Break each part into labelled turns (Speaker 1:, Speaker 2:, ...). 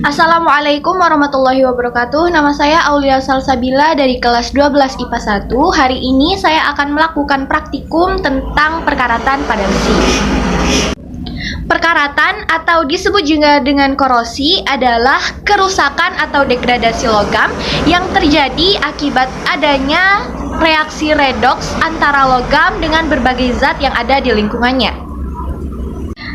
Speaker 1: Assalamualaikum warahmatullahi wabarakatuh. Nama saya Aulia Salsabila dari kelas 12 IPA 1. Hari ini saya akan melakukan praktikum tentang perkaratan pada besi. Perkaratan atau disebut juga dengan korosi adalah kerusakan atau degradasi logam yang terjadi akibat adanya reaksi redoks antara logam dengan berbagai zat yang ada di lingkungannya.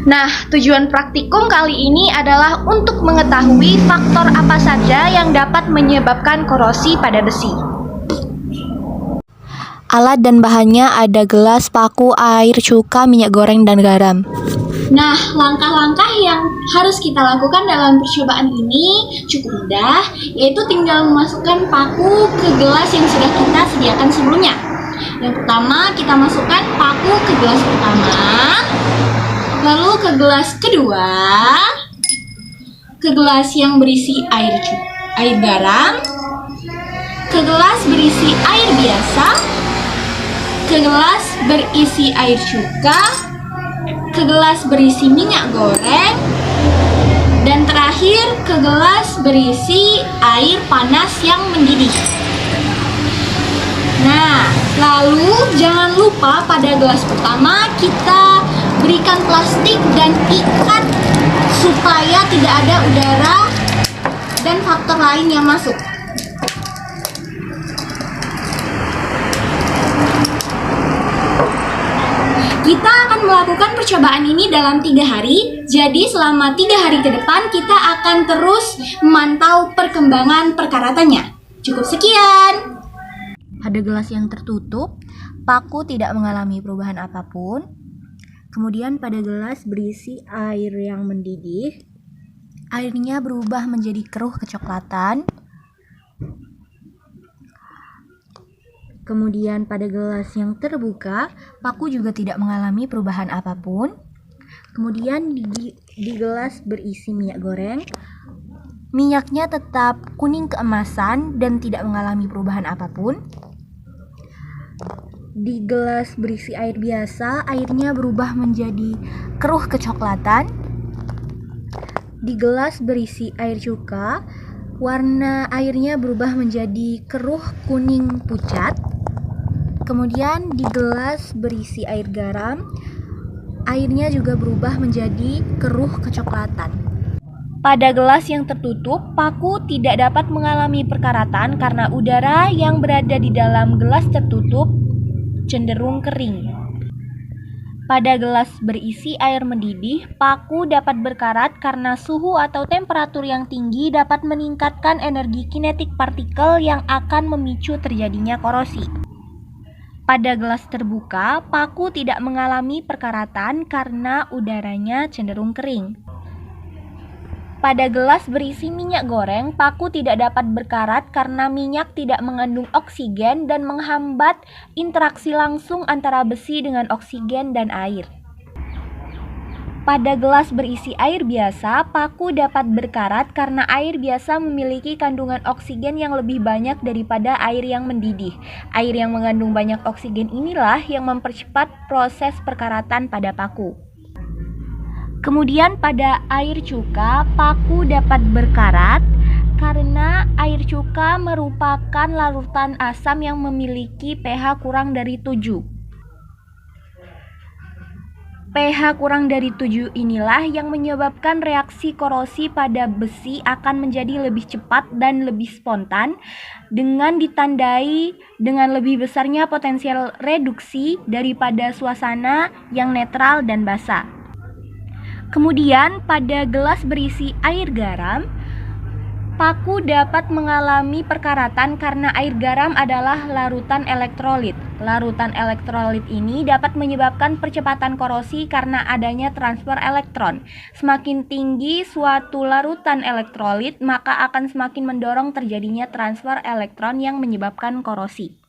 Speaker 1: Nah, tujuan praktikum kali ini adalah untuk mengetahui faktor apa saja yang dapat menyebabkan korosi pada besi.
Speaker 2: Alat dan bahannya ada gelas, paku, air, cuka, minyak goreng, dan garam.
Speaker 1: Nah, langkah-langkah yang harus kita lakukan dalam percobaan ini cukup mudah, yaitu tinggal memasukkan paku ke gelas yang sudah kita sediakan sebelumnya. Yang pertama, kita masukkan paku ke gelas pertama, lalu ke gelas kedua, ke gelas yang berisi air garam, ke gelas berisi air biasa, ke gelas berisi air cuka, ke gelas berisi minyak goreng, dan terakhir ke gelas berisi air panas yang mendidih. Nah, lalu jangan lupa pada gelas pertama kita berikan plastik dan ikat supaya tidak ada udara dan faktor lain yang masuk. Kita akan melakukan percobaan ini dalam 3 hari, jadi selama 3 hari ke depan kita akan terus memantau perkembangan perkaratannya. Cukup sekian.
Speaker 2: Pada gelas yang tertutup, paku tidak mengalami perubahan apapun. Kemudian pada gelas berisi air yang mendidih, airnya berubah menjadi keruh kecoklatan. Kemudian pada gelas yang terbuka, paku juga tidak mengalami perubahan apapun. Kemudian di gelas berisi minyak goreng, minyaknya tetap kuning keemasan dan tidak mengalami perubahan apapun. Di gelas berisi air biasa, airnya berubah menjadi keruh kecoklatan. Di gelas berisi air cuka, warna airnya berubah menjadi keruh kuning pucat. Kemudian di gelas berisi air garam, airnya juga berubah menjadi keruh kecoklatan. Pada gelas yang tertutup, paku tidak dapat mengalami perkaratan karena udara yang berada di dalam gelas tertutup cenderung kering. Pada gelas berisi air mendidih, paku dapat berkarat karena suhu atau temperatur yang tinggi dapat meningkatkan energi kinetik partikel yang akan memicu terjadinya korosi. Pada gelas terbuka, paku tidak mengalami perkaratan karena udaranya cenderung kering. Pada gelas berisi minyak goreng, paku tidak dapat berkarat karena minyak tidak mengandung oksigen dan menghambat interaksi langsung antara besi dengan oksigen dan air. Pada gelas berisi air biasa, paku dapat berkarat karena air biasa memiliki kandungan oksigen yang lebih banyak daripada air yang mendidih. Air yang mengandung banyak oksigen inilah yang mempercepat proses perkaratan pada paku. Kemudian pada air cuka, paku dapat berkarat karena air cuka merupakan larutan asam yang memiliki pH kurang dari 7. pH kurang dari 7 inilah yang menyebabkan reaksi korosi pada besi akan menjadi lebih cepat dan lebih spontan dengan ditandai dengan lebih besarnya potensial reduksi daripada suasana yang netral dan basah. Kemudian pada gelas berisi air garam, paku dapat mengalami perkaratan karena air garam adalah larutan elektrolit. Larutan elektrolit ini dapat menyebabkan percepatan korosi karena adanya transfer elektron. Semakin tinggi suatu larutan elektrolit, maka akan semakin mendorong terjadinya transfer elektron yang menyebabkan korosi.